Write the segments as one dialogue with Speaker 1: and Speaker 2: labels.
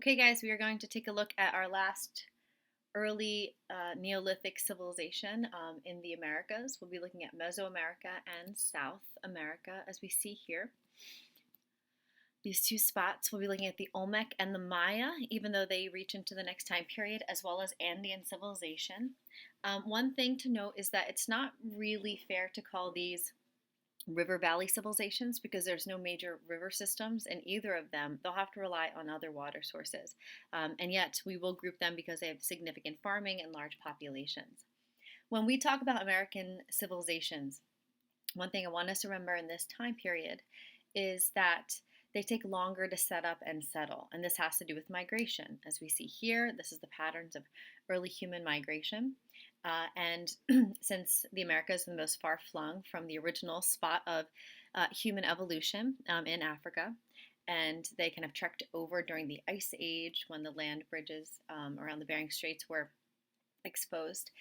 Speaker 1: Okay, guys, we are going to take a look at our last early Neolithic civilization in the Americas. We'll be looking at Meso America and South America, as we see here. These two spots, we'll be looking at the Olmec and the Maya, even though they reach into the next time period, as well as Andean civilization. One thing to note is that it's not really fair to call these river valley civilizations because there's no major river systems in either of them. They'll have to rely on other water sources. And yet we will group them because they have significant farming and large populations. When we talk about American civilizations, one thing I want us to remember in this time period is that they take longer to set up and settle. And this has to do with migration. As we see here, this is the patterns of early human migration. And since the Americas are the most far-flung from the original spot of human evolution in Africa, and they kind of trekked over during the Ice Age when the land bridges around the Bering Straits were exposed.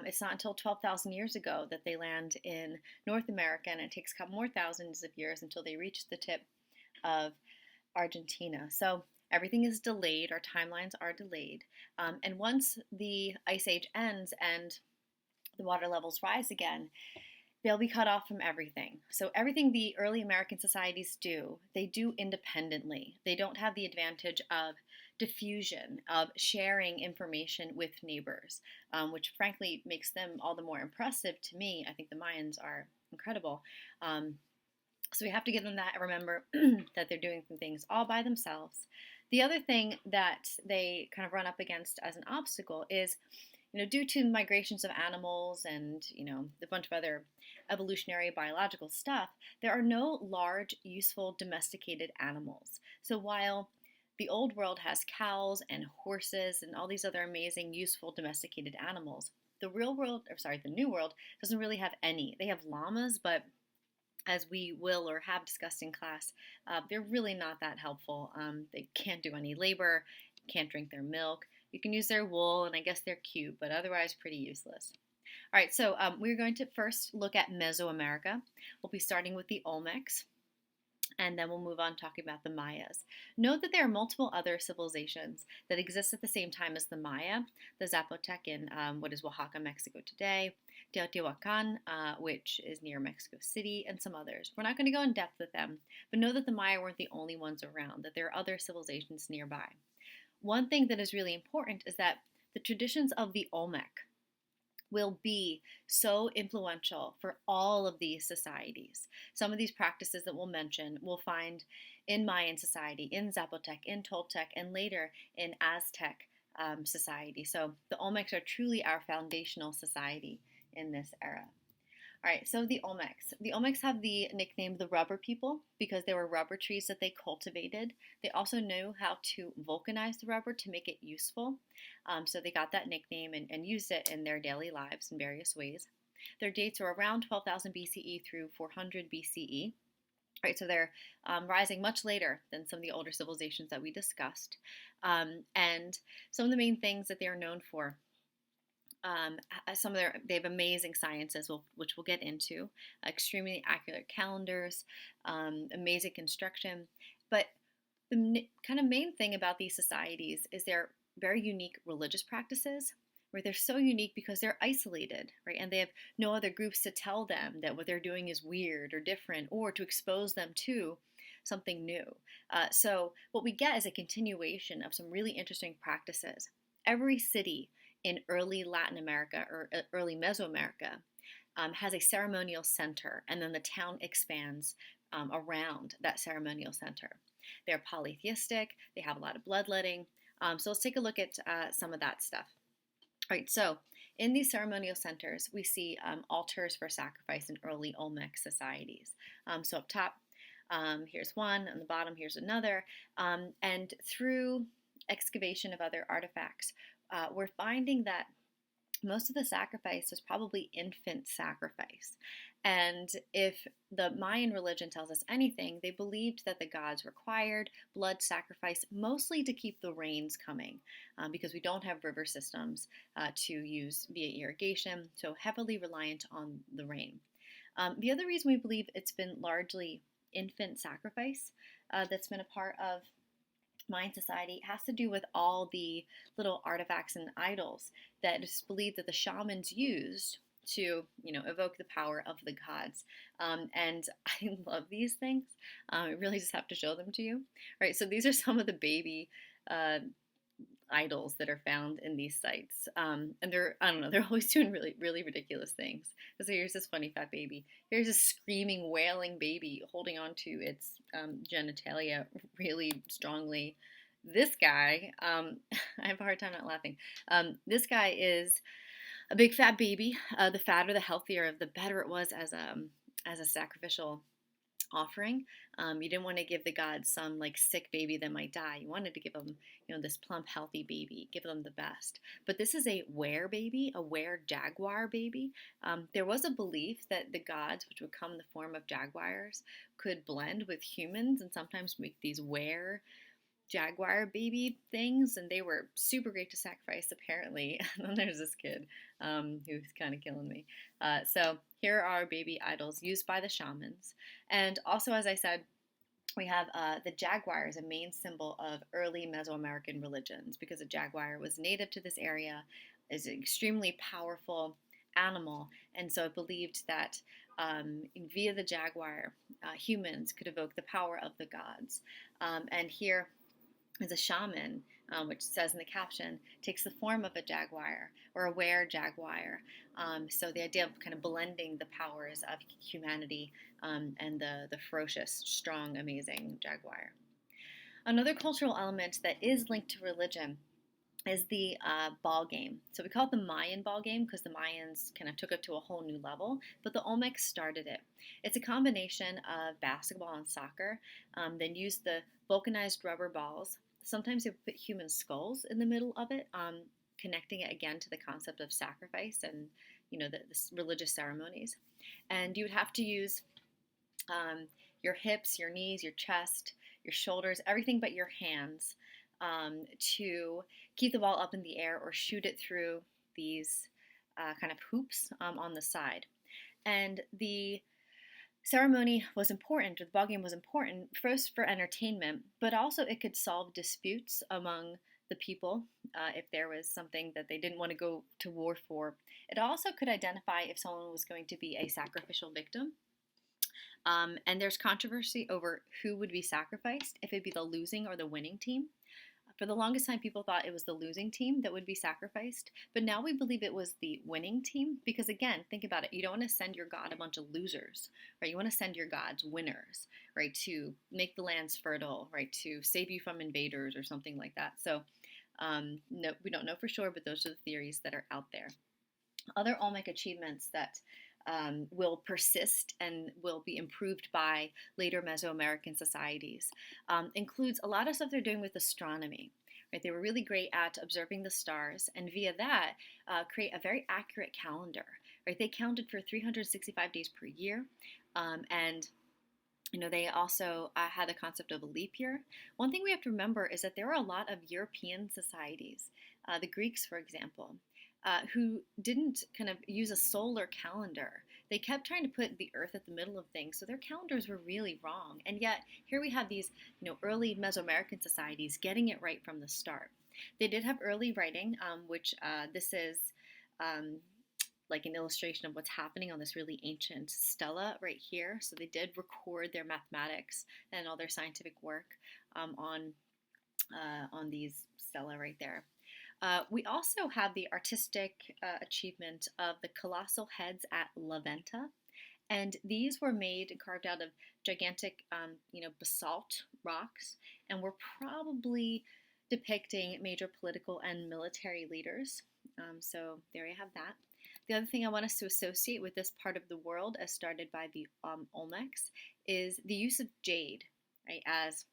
Speaker 1: It's not until 12,000 years ago that they land in North America, and it takes a couple more thousands of years until they reach the tip of Argentina. So everything is delayed, our timelines are delayed. And once the Ice Age ends and the water levels rise again, they'll be cut off from everything. So everything the early American societies do, they do independently. They don't have the advantage of diffusion, of sharing information with neighbors, which frankly makes them all the more impressive to me. I think the Mayans are incredible. So we have to give them that and remember that they're doing some things all by themselves. The other thing that they kind of run up against as an obstacle is, due to migrations of animals and, a bunch of other evolutionary biological stuff, there are no large, useful, domesticated animals. So while the old world has cows and horses and all these other amazing, useful, domesticated animals, the new world doesn't really have any. They have llamas, but as we will or have discussed in class, they're really not that helpful. They can't do any labor, can't drink their milk. You can use their wool, and I guess they're cute, but otherwise pretty useless. All right, so we're going to first look at Mesoamerica. We'll be starting with the Olmecs, and then we'll move on talking about the Mayas. Note that there are multiple other civilizations that exist at the same time as the Maya, the Zapotec in what is Oaxaca, Mexico today, Teotihuacan, which is near Mexico City, and some others. We're not going to go in depth with them, but know that the Maya weren't the only ones around, that there are other civilizations nearby. One thing that is really important is that the traditions of the Olmec will be so influential for all of these societies. Some of these practices that we'll mention we'll find in Mayan society, in Zapotec, in Toltec, and later in Aztec society. So the Olmecs are truly our foundational society in this era. All right, so the Olmecs. The Olmecs have the nickname the rubber people because there were rubber trees that they cultivated. They also knew how to vulcanize the rubber to make it useful. So they got that nickname and used it in their daily lives in various ways. Their dates are around 12,000 BCE through 400 BCE. All right, so they're rising much later than some of the older civilizations that we discussed. And some of the main things that they are known for, they have amazing sciences, which we'll get into, extremely accurate calendars, amazing construction. But the kind of main thing about these societies is their very unique religious practices, where they're so unique because they're isolated, right? And they have no other groups to tell them that what they're doing is weird or different, or to expose them to something new. So what we get is a continuation of some really interesting practices. Every city in early Latin America or early Mesoamerica has a ceremonial center, and then the town expands around that ceremonial center. They're polytheistic, they have a lot of bloodletting. So let's take a look at some of that stuff. All right, so in these ceremonial centers, we see altars for sacrifice in early Olmec societies. So up top, here's one, on the bottom, here's another. And through excavation of other artifacts, we're finding that most of the sacrifice was probably infant sacrifice. And if the Mayan religion tells us anything, they believed that the gods required blood sacrifice mostly to keep the rains coming because we don't have river systems to use via irrigation, so heavily reliant on the rain. The other reason we believe it's been largely infant sacrifice that's been a part of Mayan society has to do with all the little artifacts and idols that it's believed that the shamans used to, evoke the power of the gods. And I love these things. I really just have to show them to you. All right, so these are some of the baby uh, idols that are found in these sites. And they're, I don't know, they're always doing really, really ridiculous things. So here's this funny fat baby. Here's a screaming, wailing baby holding on to its genitalia really strongly. This guy, I have a hard time not laughing. This guy is a big fat baby. The fatter, the healthier, the better it was as a sacrificial offering. You didn't want to give the gods some like sick baby that might die. You wanted to give them, this plump, healthy baby, give them the best. But this is a were baby, a were jaguar baby. There was a belief that the gods, which would come in the form of jaguars, could blend with humans and sometimes make these were jaguar baby things, and they were super great to sacrifice apparently. And then there's this kid who's kind of killing me. So here are baby idols used by the shamans. And also, as I said, we have the jaguar as a main symbol of early Mesoamerican religions because a jaguar was native to this area, is an extremely powerful animal, and so it believed that via the jaguar, humans could evoke the power of the gods. And here is a shaman, which says in the caption, takes the form of a jaguar or a were jaguar. So the idea of kind of blending the powers of humanity and the ferocious, strong, amazing jaguar. Another cultural element that is linked to religion is the ball game. So we call it the Mayan ball game because the Mayans kind of took it to a whole new level, but the Olmecs started it. It's a combination of basketball and soccer, then used the vulcanized rubber balls. Sometimes they put human skulls in the middle of it, connecting it again to the concept of sacrifice and the religious ceremonies. And you would have to use your hips, your knees, your chest, your shoulders, everything but your hands to keep the ball up in the air or shoot it through these kind of hoops on the side. And the ceremony was important, or the ball game was important, first for entertainment, but also it could solve disputes among the people if there was something that they didn't want to go to war for. It also could identify if someone was going to be a sacrificial victim. And there's controversy over who would be sacrificed, if it'd be the losing or the winning team. For the longest time, people thought it was the losing team that would be sacrificed, but now we believe it was the winning team because, again, think about it. You don't want to send your god a bunch of losers, right? You want to send your gods winners, right, to make the lands fertile, right, to save you from invaders or something like that. So, no, we don't know for sure, but those are the theories that are out there. Other Olmec achievements that will persist and will be improved by later Mesoamerican societies. Includes a lot of stuff they're doing with astronomy. Right? They were really great at observing the stars, and via that, create a very accurate calendar. Right? They counted for 365 days per year, and they also had the concept of a leap year. One thing we have to remember is that there are a lot of European societies, the Greeks, for example, who didn't kind of use a solar calendar. They kept trying to put the Earth at the middle of things, so their calendars were really wrong. And yet, here we have these, early Mesoamerican societies getting it right from the start. They did have early writing, which this is like an illustration of what's happening on this really ancient stela right here. So they did record their mathematics and all their scientific work on these stela right there. We also have the artistic achievement of the colossal heads at La Venta, and these were made and carved out of gigantic, basalt rocks, and were probably depicting major political and military leaders. So there you have that. The other thing I want us to associate with this part of the world, as started by the Olmecs, is the use of jade, right, as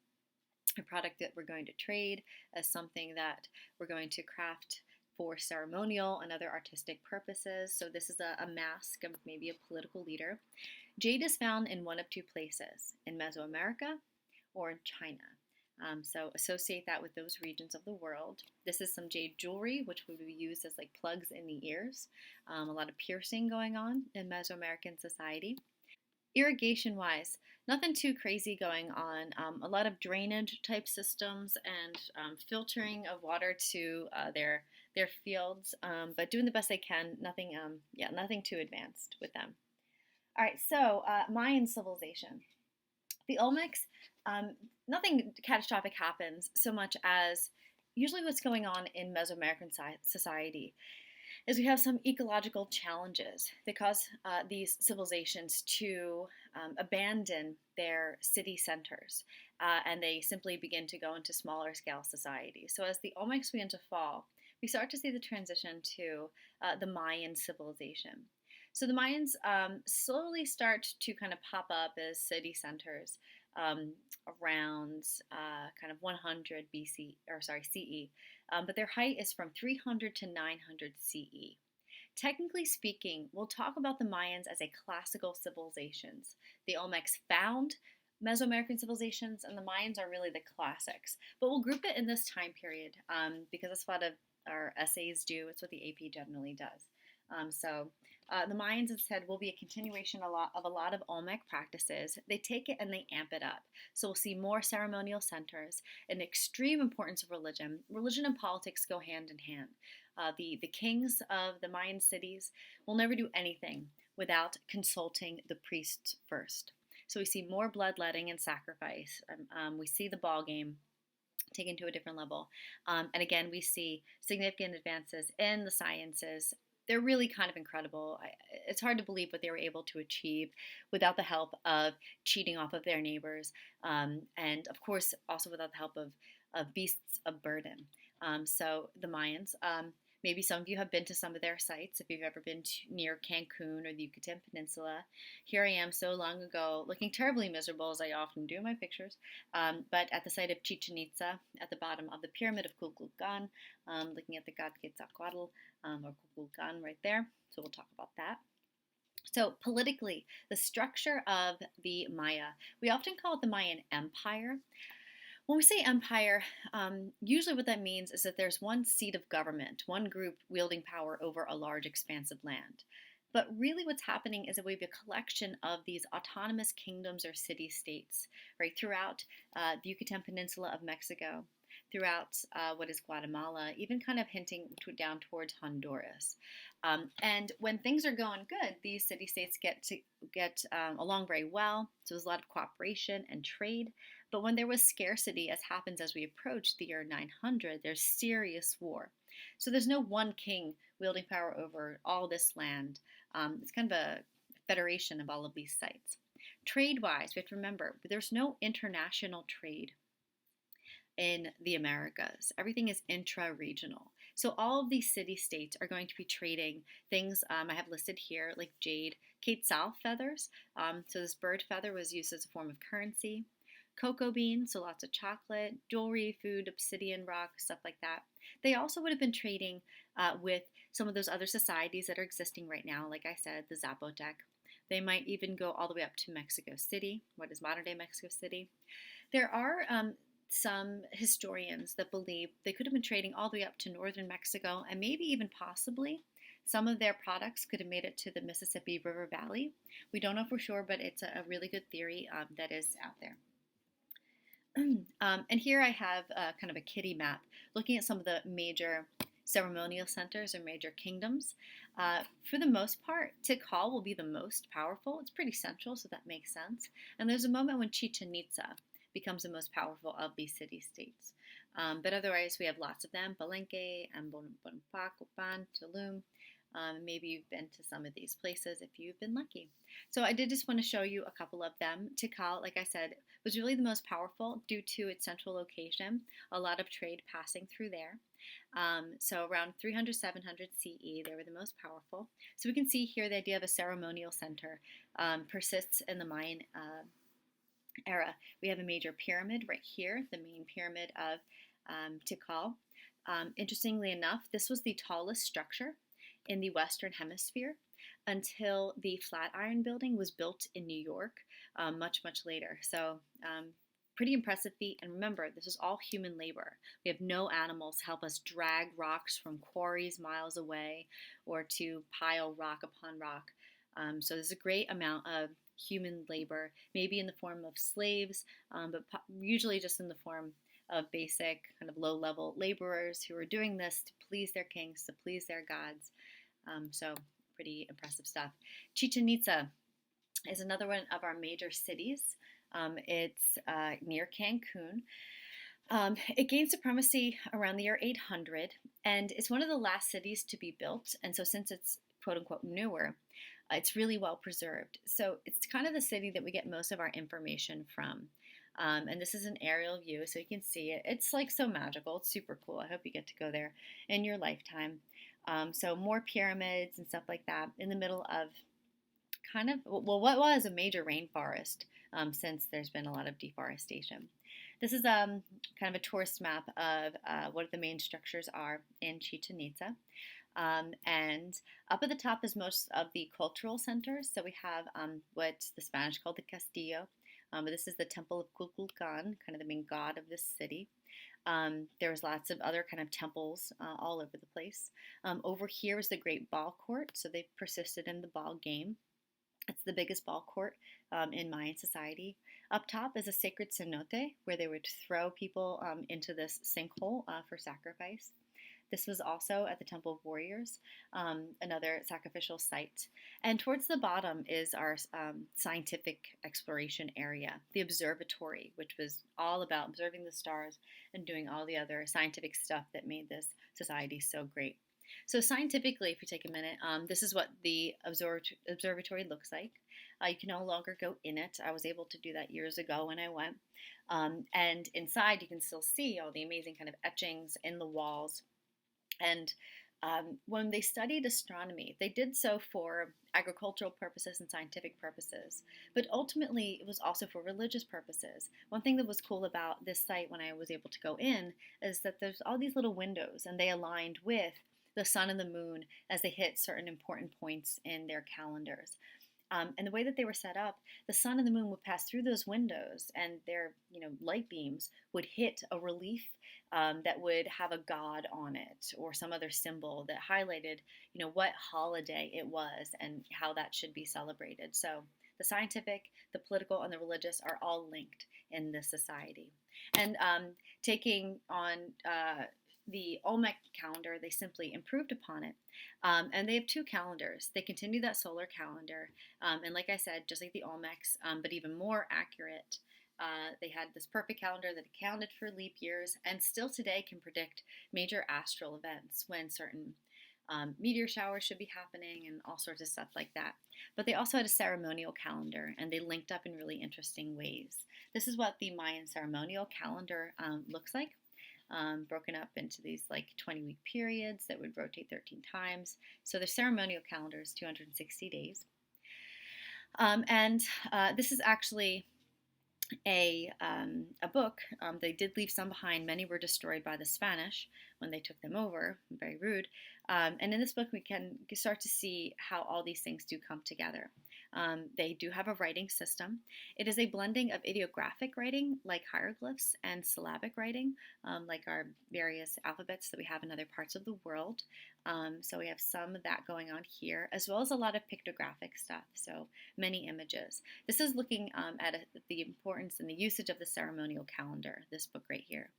Speaker 1: a product that we're going to trade, as something that we're going to craft for ceremonial and other artistic purposes. So this is a mask of maybe a political leader. Jade is found in one of two places, in Mesoamerica or in China. So associate that with those regions of the world. This is some jade jewelry, which would be used as like plugs in the ears. A lot of piercing going on in Mesoamerican society. Irrigation wise, nothing too crazy going on. A lot of drainage type systems and filtering of water to their fields, but doing the best they can. Nothing, yeah, nothing too advanced with them. All right, so Mayan civilization. The Olmecs, nothing catastrophic happens so much as usually what's going on in Mesoamerican society is we have some ecological challenges that cause these civilizations to abandon their city centers and they simply begin to go into smaller scale societies. So as the Olmecs begin to fall, we start to see the transition to the Mayan civilization. So the Mayans slowly start to kind of pop up as city centers um, around kind of 100 BC or sorry CE, but their height is from 300 to 900 CE. Technically speaking, we'll talk about the Mayans as a classical civilizations. The Olmecs found Mesoamerican civilizations, and the Mayans are really the classics. But we'll group it in this time period because that's what our essays do. It's what the AP generally does. The Mayans instead will be a continuation of a lot of Olmec practices. They take it and they amp it up. So we'll see more ceremonial centers, an extreme importance of religion. Religion and politics go hand in hand. The kings of the Mayan cities will never do anything without consulting the priests first. So we see more bloodletting and sacrifice. We see the ball game taken to a different level. And again, we see significant advances in the sciences. They're really kind of incredible. It's hard to believe what they were able to achieve without the help of cheating off of their neighbors, and of course also without the help of beasts of burden. So the Mayans, maybe some of you have been to some of their sites if you've ever been near Cancun or the Yucatan Peninsula. Here I am so long ago, looking terribly miserable as I often do in my pictures, but at the site of Chichen Itza, at the bottom of the pyramid of Kukulkan, looking at the god Quetzalcoatl or Kukulkan right there. So we'll talk about that. So politically, the structure of the Maya, we often call it the Mayan Empire. When we say empire, usually what that means is that there's one seat of government, one group wielding power over a large expanse of land. But really what's happening is that we have a collection of these autonomous kingdoms or city-states, right, throughout the Yucatan Peninsula of Mexico, throughout what is Guatemala, even kind of hinting down towards Honduras. And when things are going good, these city-states get along very well. So there's a lot of cooperation and trade. But when there was scarcity, as happens as we approach the year 900, there's serious war. So there's no one king wielding power over all this land. It's kind of a federation of all of these sites. Trade-wise, we have to remember, there's no international trade in the Americas. Everything is intra-regional. So all of these city-states are going to be trading things I have listed here, like jade, quetzal feathers. So this bird feather was used as a form of currency. Cocoa beans, so lots of chocolate, jewelry, food, obsidian rock, stuff like that. They also would have been trading with some of those other societies that are existing right now, like I said, the Zapotec. They might even go all the way up to Mexico City, what is modern-day Mexico City. There are some historians that believe they could have been trading all the way up to northern Mexico and maybe even possibly some of their products could have made it to the Mississippi River Valley. We don't know for sure, but it's a really good theory that is out there. And here I have kind of a kitty map looking at some of the major ceremonial centers or major kingdoms. For the most part, Tikal will be the most powerful. It's pretty central, so that makes sense. And there's a moment when Chichen Itza becomes the most powerful of these city-states. But otherwise, we have lots of them, Palenque, and Bonampak, Copan, Tulum. Maybe you've been to some of these places if you've been lucky. So I did just want to show you a couple of them. Tikal, like I said, was really the most powerful due to its central location. A lot of trade passing through there. So around 300, 700 CE, they were the most powerful. So we can see here the idea of a ceremonial center persists in the Mayan era. We have a major pyramid right here, the main pyramid of Tikal. Interestingly enough, this was the tallest structure in the Western Hemisphere until the Flatiron Building was built in New York much, much later. So pretty impressive feat. And remember, this is all human labor. We have no animals help us drag rocks from quarries miles away or to pile rock upon rock. So there's a great amount of human labor, maybe in the form of slaves, but usually just in the form of basic kind of low-level laborers who were doing this to please their kings, to please their gods. So pretty impressive stuff. Chichen Itza is another one of our major cities. It's near Cancun. It gained supremacy around the year 800, and it's one of the last cities to be built. And so, since it's quote unquote newer, it's really well preserved. So, it's kind of the city that we get most of our information from. And this is an aerial view, so you can see it. It's like so magical. It's super cool. I hope you get to go there in your lifetime. So, more pyramids and stuff like that in the middle of kind of, well, what was a major rainforest since there's been a lot of deforestation. This is kind of a tourist map of what the main structures are in Chichen Itza. And up at the top is most of the cultural centers. So we have what the Spanish called the Castillo. This is the Temple of Kukulkan, kind of the main god of this city. There's lots of other kind of temples all over the place. Over here is the Great Ball Court. So they've persisted in the ball game. It's the biggest ball court in Mayan society. Up top is a sacred cenote where they would throw people into this sinkhole for sacrifice. This was also at the Temple of Warriors, another sacrificial site. And towards the bottom is our scientific exploration area, the observatory, which was all about observing the stars and doing all the other scientific stuff that made this society so great. So scientifically, if you take a minute, this is what the observatory looks like. You can no longer go in it. I was able to do that years ago when I went. And inside, you can still see all the amazing kind of etchings in the walls. And when they studied astronomy, they did so for agricultural purposes and scientific purposes. But ultimately, it was also for religious purposes. One thing that was cool about this site when I was able to go in is that there's all these little windows, and they aligned with the sun and the moon as they hit certain important points in their calendars. And the way that they were set up, the sun and the moon would pass through those windows, and their light beams would hit a relief that would have a god on it or some other symbol that highlighted what holiday it was and how that should be celebrated. So the scientific, the political, and the religious are all linked in this society. And taking on the Olmec calendar, they simply improved upon it. And they have two calendars. They continue that solar calendar. And like I said, just like the Olmecs, but even more accurate, they had this perfect calendar that accounted for leap years and still today can predict major astral events when certain meteor showers should be happening and all sorts of stuff like that. But they also had a ceremonial calendar, and they linked up in really interesting ways. This is what the Mayan ceremonial calendar looks like. Broken up into these like 20-week periods that would rotate 13 times. So the ceremonial calendar is 260 days. And this is actually a book. They did leave some behind. Many were destroyed by the Spanish when they took them over. Very rude. And in this book, we can start to see how all these things do come together. They do have a writing system. It is a blending of ideographic writing, like hieroglyphs, and syllabic writing, like our various alphabets that we have in other parts of the world. So we have some of that going on here, as well as a lot of pictographic stuff, so many images. This is looking at the importance and the usage of the ceremonial calendar, this book right here.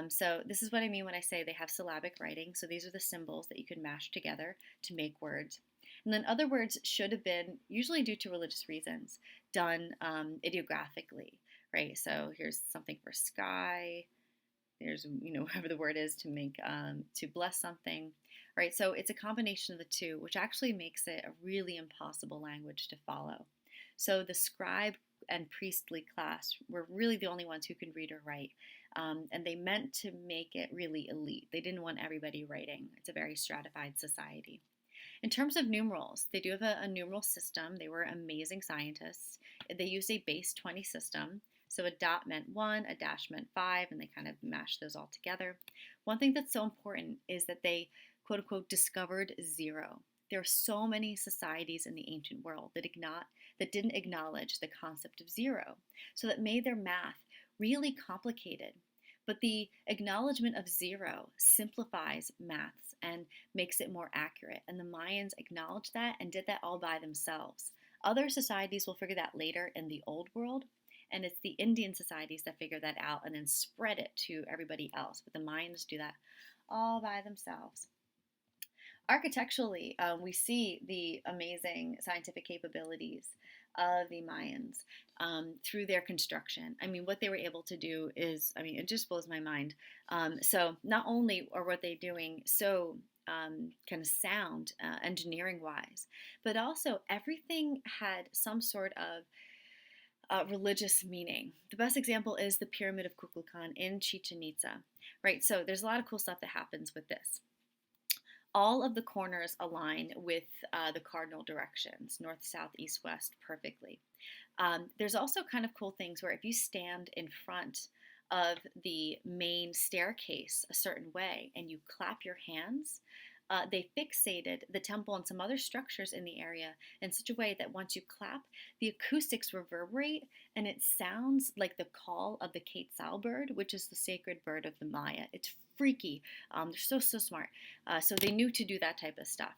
Speaker 1: So this is what I mean when I say they have syllabic writing. So these are the symbols that you can mash together to make words. And then other words should have been, usually due to religious reasons, done ideographically, right? So here's something for sky. There's, whatever the word is to make, to bless something, right? So it's a combination of the two, which actually makes it a really impossible language to follow. So the scribe and priestly class were really the only ones who could read or write. And they meant to make it really elite. They didn't want everybody writing. It's a very stratified society. In terms of numerals, they do have a numeral system. They were amazing scientists. They used a base 20 system. So a dot meant 1, a dash meant 5, and they kind of mashed those all together. One thing that's so important is that they, quote unquote, discovered 0. There are so many societies in the ancient world that didn't acknowledge the concept of 0. So that made their math really complicated. But the acknowledgement of 0 simplifies maths and makes it more accurate. And the Mayans acknowledged that and did that all by themselves. Other societies will figure that later in the Old World, and it's the Indian societies that figure that out and then spread it to everybody else. But the Mayans do that all by themselves. Architecturally, we see the amazing scientific capabilities of the Mayans through their construction. I mean, what they were able to do is, I mean, it just blows my mind. So, not only are what they're doing so kind of sound engineering wise, but also everything had some sort of religious meaning. The best example is the Pyramid of Kukulkan in Chichen Itza, right? So, there's a lot of cool stuff that happens with this. All of the corners align with the cardinal directions, north, south, east, west, perfectly. There's also kind of cool things where if you stand in front of the main staircase a certain way and you clap your hands, they fixated the temple and some other structures in the area in such a way that once you clap, the acoustics reverberate and it sounds like the call of the quetzal bird, which is the sacred bird of the Maya. It's freaky. They're so smart. So they knew to do that type of stuff.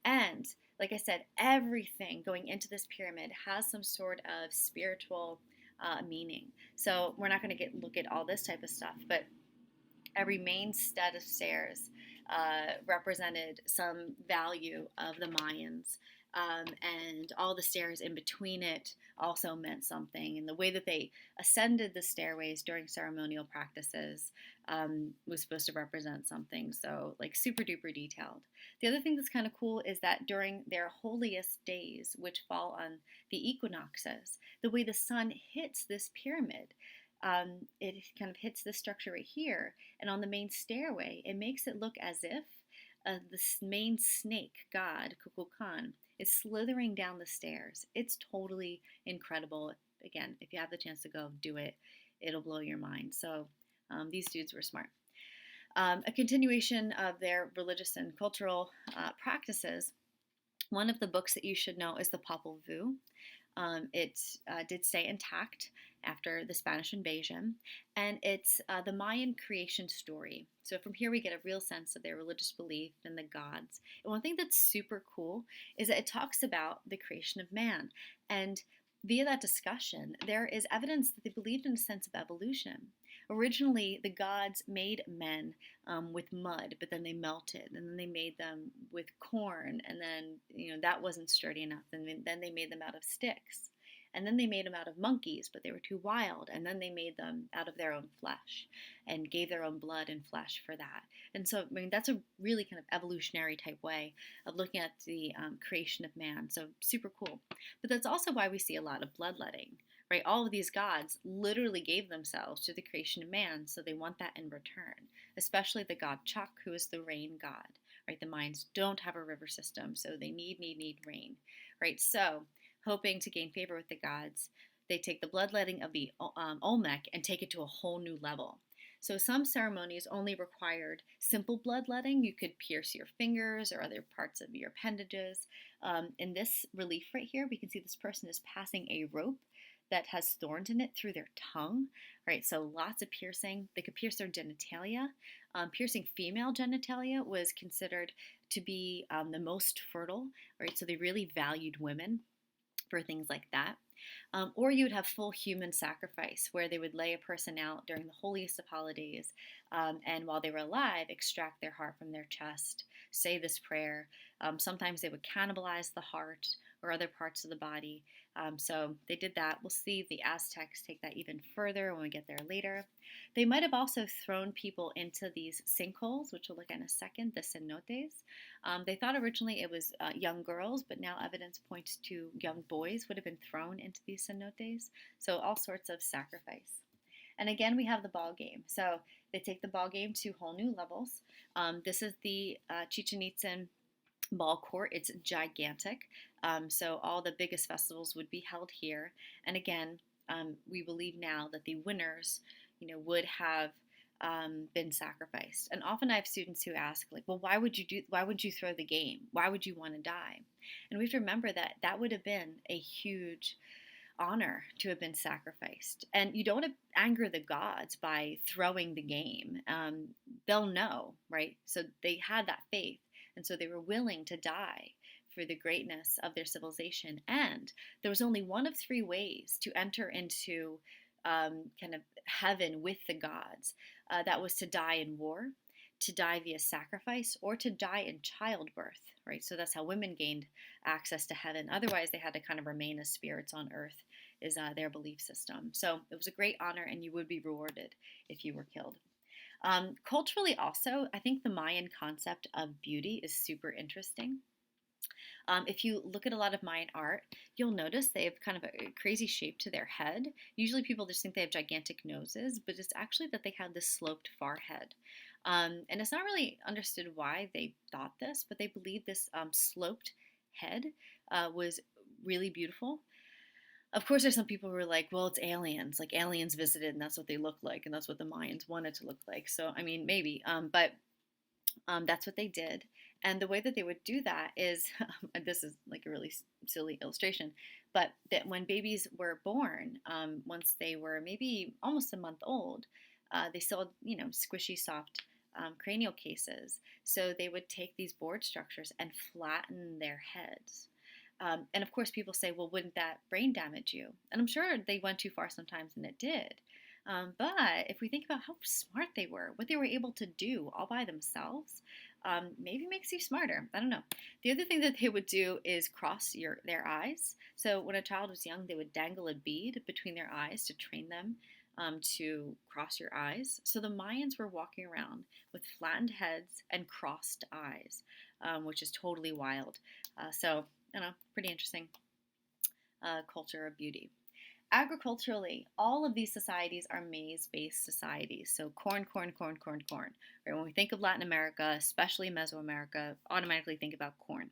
Speaker 1: And like I said, everything going into this pyramid has some sort of spiritual meaning. So we're not going to look at all this type of stuff, but every main set of stairs represented some value of the Mayans. And all the stairs in between it also meant something. And the way that they ascended the stairways during ceremonial practices was supposed to represent something. So, like, super duper detailed. The other thing that's kind of cool is that during their holiest days, which fall on the equinoxes, the way the sun hits this pyramid, it kind of hits this structure right here, and on the main stairway, it makes it look as if the main snake god, Kukulkan, is slithering down the stairs. It's totally incredible. Again, if you have the chance to go, do it. It'll blow your mind. So these dudes were smart. A continuation of their religious and cultural practices. One of the books that you should know is the Popol Vuh. It did stay intact after the Spanish invasion, and it's the Mayan creation story. So from here we get a real sense of their religious belief in the gods. And one thing that's super cool is that it talks about the creation of man, and via that discussion, there is evidence that they believed in a sense of evolution. Originally, the gods made men with mud, but then they melted, and then they made them with corn, and then that wasn't sturdy enough, and then they made them out of sticks, and then they made them out of monkeys, but they were too wild, and then they made them out of their own flesh, and gave their own blood and flesh for that. And so, I mean, that's a really kind of evolutionary type way of looking at the creation of man. So super cool. But that's also why we see a lot of bloodletting. Right, all of these gods literally gave themselves to the creation of man, so they want that in return, especially the god Chak, who is the rain god. Right, the Mayans don't have a river system, so they need rain. Right, so hoping to gain favor with the gods, they take the bloodletting of the Olmec and take it to a whole new level. So some ceremonies only required simple bloodletting. You could pierce your fingers or other parts of your appendages. In this relief right here, we can see this person is passing a rope that has thorns in it through their tongue, right? So lots of piercing. They could pierce their genitalia. Piercing female genitalia was considered to be the most fertile, right? So they really valued women for things like that. Or you would have full human sacrifice, where they would lay a person out during the holiest of holidays, and while they were alive, extract their heart from their chest, say this prayer. Sometimes they would cannibalize the heart or other parts of the body. So they did that. We'll see the Aztecs take that even further when we get there later. They might have also thrown people into these sinkholes, which we'll look at in a second, the cenotes. They thought originally it was young girls, but now evidence points to young boys would have been thrown into these cenotes. So all sorts of sacrifice. And again, we have the ball game. So they take the ball game to whole new levels. This is the Chichen Itzan ball court. It's gigantic. So all the biggest festivals would be held here. And again, we believe now that the winners, would have been sacrificed. And often I have students who ask, like, well, why would you throw the game? Why would you want to die? And we have to remember that that would have been a huge honor to have been sacrificed. And you don't anger the gods by throwing the game. They'll know, right? So they had that faith. And so they were willing to die for the greatness of their civilization. And there was only one of three ways to enter into kind of heaven with the gods. That was to die in war, to die via sacrifice, or to die in childbirth, right? So that's how women gained access to heaven. Otherwise, they had to kind of remain as spirits on earth, is their belief system. So it was a great honor, and you would be rewarded if you were killed. Culturally, also, I think the Mayan concept of beauty is super interesting. If you look at a lot of Mayan art, you'll notice they have kind of a crazy shape to their head. Usually people just think they have gigantic noses, but it's actually that they have this sloped forehead. And it's not really understood why they thought this, but they believe this sloped head was really beautiful. Of course, there's some people who are like, well, it's aliens. Like aliens visited, and that's what they look like, and that's what the Mayans wanted to look like. So, I mean, maybe, but that's what they did. And the way that they would do that is, and this is like a really silly illustration, but that when babies were born, once they were maybe almost a month old, they still had, squishy, soft cranial cases. So they would take these board structures and flatten their heads. And of course, people say, well, wouldn't that brain damage you? And I'm sure they went too far sometimes, and it did. But if we think about how smart they were, what they were able to do all by themselves, maybe makes you smarter. I don't know. The other thing that they would do is cross their eyes. So when a child was young, they would dangle a bead between their eyes to train them to cross your eyes. So the Mayans were walking around with flattened heads and crossed eyes, which is totally wild. So, pretty interesting culture of beauty. Agriculturally, all of these societies are maize-based societies. So corn, corn, corn, corn, corn. Right? When we think of Latin America, especially Meso America, automatically think about corn.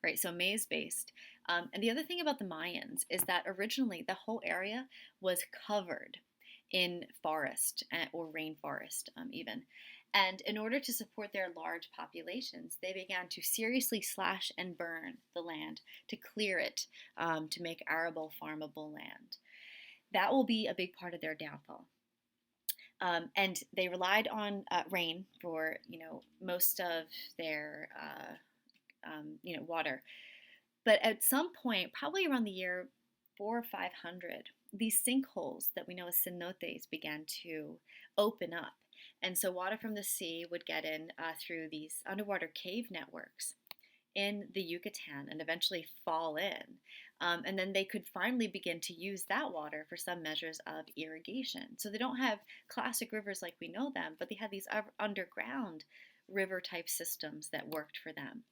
Speaker 1: Right? So maize-based. And the other thing about the Mayans is that originally the whole area was covered in forest or rainforest even. And in order to support their large populations, they began to seriously slash and burn the land to clear it to make arable, farmable land. That will be a big part of their downfall. And they relied on rain for most of their water. But at some point, probably around the year 400 or 500, these sinkholes that we know as cenotes began to open up. And so water from the sea would get in through these underwater cave networks in the Yucatan and eventually fall in. And then they could finally begin to use that water for some measures of irrigation. So they don't have classic rivers like we know them, but they had these underground river type systems that worked for them.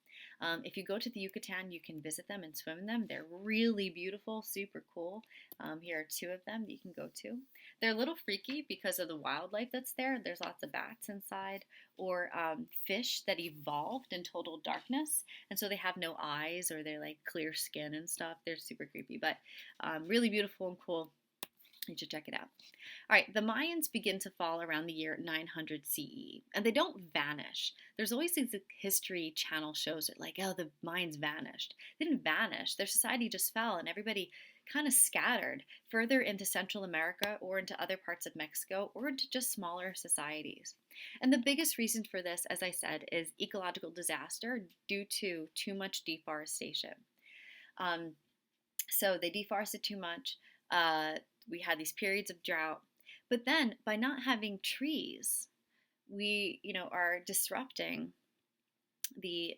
Speaker 1: If you go to the Yucatan, you can visit them and swim in them. They're really beautiful, super cool. Here are two of them that you can go to. They're a little freaky because of the wildlife that's there. There's lots of bats inside, or fish that evolved in total darkness. And so they have no eyes, or they're like clear skin and stuff. They're super creepy, but really beautiful and cool. You should check it out. All right, the Mayans begin to fall around the year 900 CE, and they don't vanish. There's always these history channel shows that like, oh, the Mayans vanished. They didn't vanish. Their society just fell, and everybody kind of scattered further into Central America or into other parts of Mexico or into just smaller societies. And the biggest reason for this, as I said, is ecological disaster due to too much deforestation. So they deforested too much. We had these periods of drought. But then by not having trees, we, are disrupting the,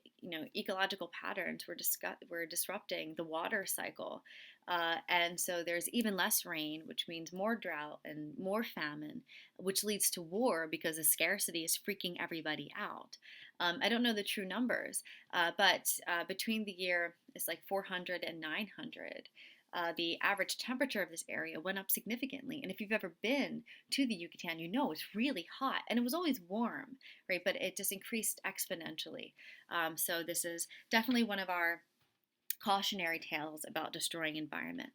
Speaker 1: ecological patterns. We're disrupting the water cycle. And so there's even less rain, which means more drought and more famine, which leads to war because the scarcity is freaking everybody out. I don't know the true numbers, but between the year, it's like 400 and 900, the average temperature of this area went up significantly. And if you've ever been to the Yucatan, it's really hot. And it was always warm, right? But it just increased exponentially. So this is definitely one of our cautionary tales about destroying environment.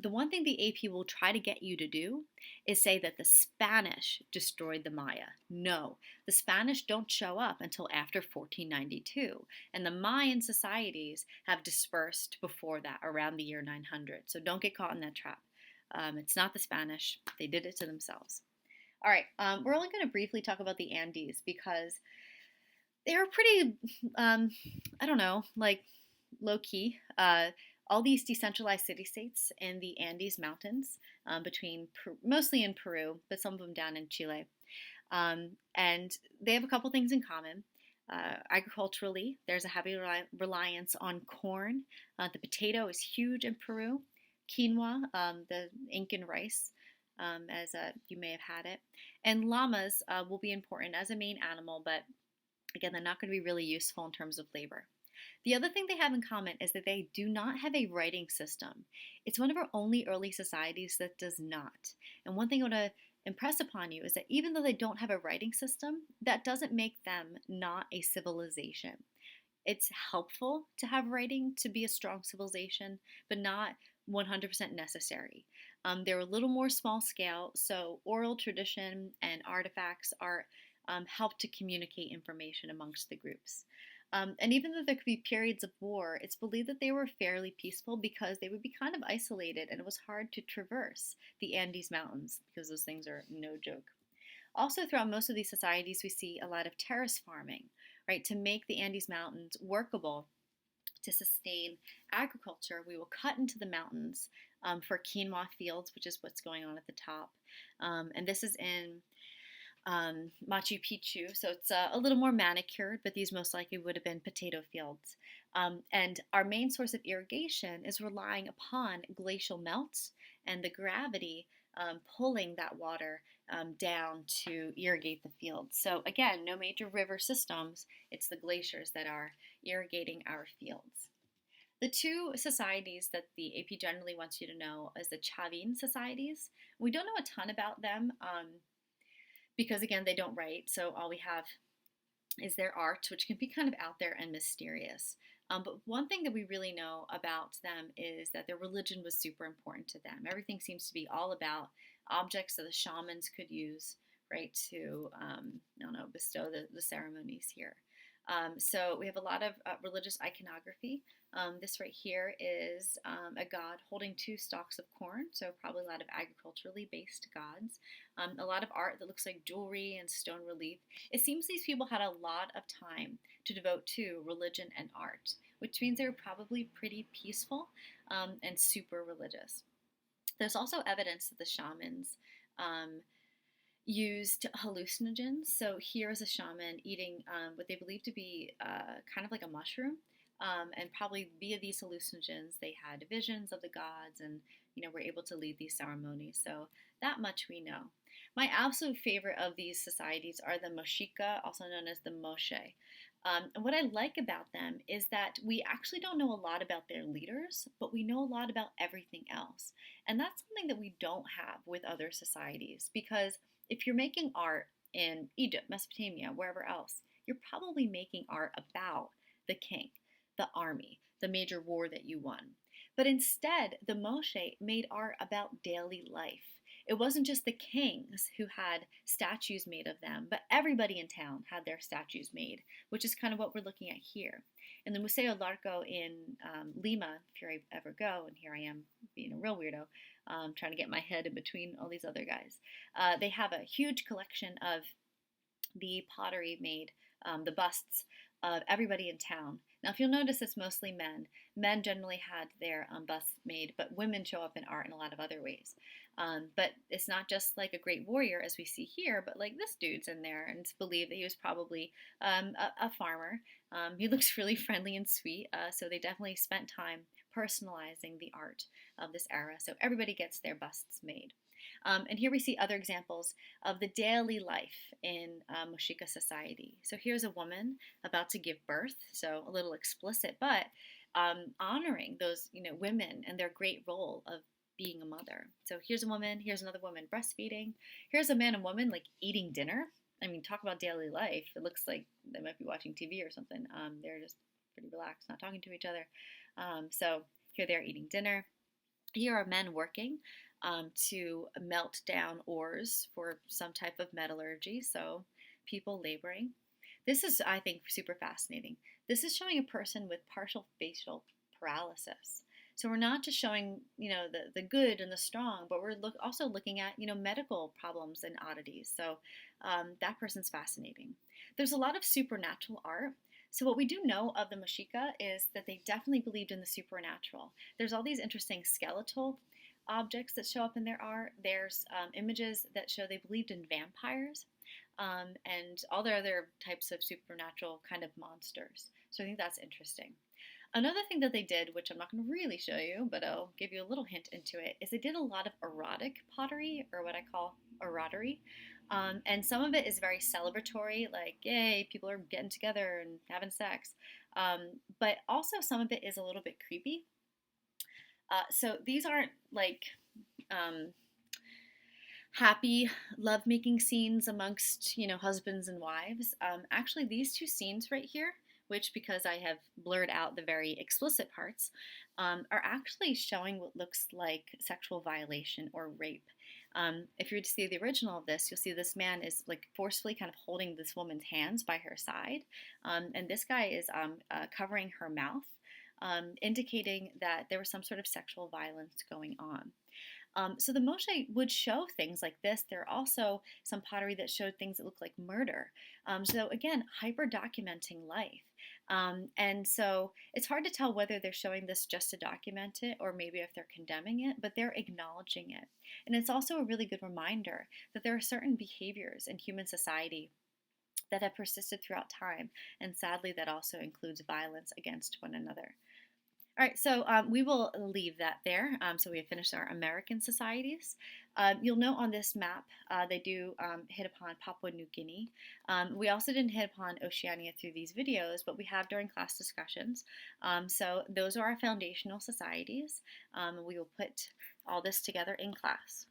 Speaker 1: The one thing the AP will try to get you to do is say that the Spanish destroyed the Maya. No, the Spanish don't show up until after 1492, and the Mayan societies have dispersed before that, around the year 900. So don't get caught in that trap. It's not the Spanish. They did it to themselves. All right, we're only going to briefly talk about the Andes because they are pretty, low key. All these decentralized city states in the Andes Mountains, between mostly in Peru, but some of them down in Chile. And they have a couple things in common. Agriculturally, there's a heavy reliance on corn. The potato is huge in Peru. Quinoa, the Incan rice, as you may have had it. And llamas will be important as a main animal, but again, they're not going to be really useful in terms of labor. The other thing they have in common is that they do not have a writing system. It's one of our only early societies that does not. And one thing I want to impress upon you is that even though they don't have a writing system, that doesn't make them not a civilization. It's helpful to have writing to be a strong civilization, but not 100% necessary. They're a little more small scale, so oral tradition and artifacts are help to communicate information amongst the groups. And even though there could be periods of war, it's believed that they were fairly peaceful because they would be kind of isolated and it was hard to traverse the Andes Mountains because those things are no joke. Also, throughout most of these societies, we see a lot of terrace farming, right? To make the Andes Mountains workable to sustain agriculture, we will cut into the mountains for quinoa fields, which is what's going on at the top. And this is in Machu Picchu, so it's a little more manicured, but these most likely would have been potato fields. And our main source of irrigation is relying upon glacial melts and the gravity pulling that water down to irrigate the fields. So again, no major river systems, it's the glaciers that are irrigating our fields. The two societies that the AP generally wants you to know is the Chavin societies. We don't know a ton about them. Because again, they don't write, so all we have is their art, which can be kind of out there and mysterious. But one thing that we really know about them is that their religion was super important to them. Everything seems to be all about objects that the shamans could use, right, to, bestow the ceremonies here. So we have a lot of religious iconography. This right here is a god holding two stalks of corn, so probably a lot of agriculturally based gods. A lot of art that looks like jewelry and stone relief. It seems these people had a lot of time to devote to religion and art, which means they were probably pretty peaceful and super religious. There's also evidence that the shamans used hallucinogens. So here is a shaman eating what they believe to be kind of like a mushroom. And probably via these hallucinogens, they had visions of the gods and, were able to lead these ceremonies. So that much we know. My absolute favorite of these societies are the Mashita, also known as the Moshe. And what I like about them is that we actually don't know a lot about their leaders, but we know a lot about everything else. And that's something that we don't have with other societies, because if you're making art in Egypt, Mesopotamia, wherever else, you're probably making art about the king, the army, the major war that you won. But instead, the Moshe made art about daily life. It wasn't just the kings who had statues made of them, but everybody in town had their statues made, which is kind of what we're looking at here. In the Museo Larco in Lima, if you ever go, and here I am being a real weirdo, trying to get my head in between all these other guys, they have a huge collection of the pottery made, the busts of everybody in town. Now, if you'll notice, it's mostly men. Men generally had their busts made, but women show up in art in a lot of other ways. But it's not just like a great warrior, as we see here, but like this dude's in there, and it's believed that he was probably a farmer. He looks really friendly and sweet, so they definitely spent time personalizing the art of this era, so everybody gets their busts made. And here we see other examples of the daily life in Mushika society. So here's a woman about to give birth, so a little explicit, but honoring those women and their great role of being a mother. So here's a woman, here's another woman breastfeeding. Here's a man and woman like eating dinner. I mean, talk about daily life. It looks like they might be watching TV or something. They're just pretty relaxed, not talking to each other. So here they're eating dinner. Here are men working to melt down ores for some type of metallurgy, so people laboring. This is, I think, super fascinating. This is showing a person with partial facial paralysis. So we're not just showing, the good and the strong, but we're also looking at, medical problems and oddities. So that person's fascinating. There's a lot of supernatural art. So what we do know of the Mashika is that they definitely believed in the supernatural. There's all these interesting skeletal objects that show up in their art. There's images that show they believed in vampires and all their other types of supernatural kind of monsters. So I think that's interesting. Another thing that they did, which I'm not going to really show you, but I'll give you a little hint into it, is they did a lot of erotic pottery, or what I call erotery. And some of it is very celebratory, like, yay, people are getting together and having sex. But also some of it is a little bit creepy. So these aren't like um, happy lovemaking scenes amongst, husbands and wives. Actually, these two scenes right here, which because I have blurred out the very explicit parts, are actually showing what looks like sexual violation or rape. If you were to see the original of this, you'll see this man is like forcefully kind of holding this woman's hands by her side, and this guy is covering her mouth, indicating that there was some sort of sexual violence going on. So the Moshe would show things like this. There are also some pottery that showed things that look like murder. So again, hyper documenting life. And so it's hard to tell whether they're showing this just to document it or maybe if they're condemning it, but they're acknowledging it. And it's also a really good reminder that there are certain behaviors in human society that have persisted throughout time. And sadly, that also includes violence against one another. All right, so we will leave that there. So we have finished our American societies. You'll note on this map they do hit upon Papua New Guinea. We also didn't hit upon Oceania through these videos, but we have during class discussions. So those are our foundational societies. We will put all this together in class.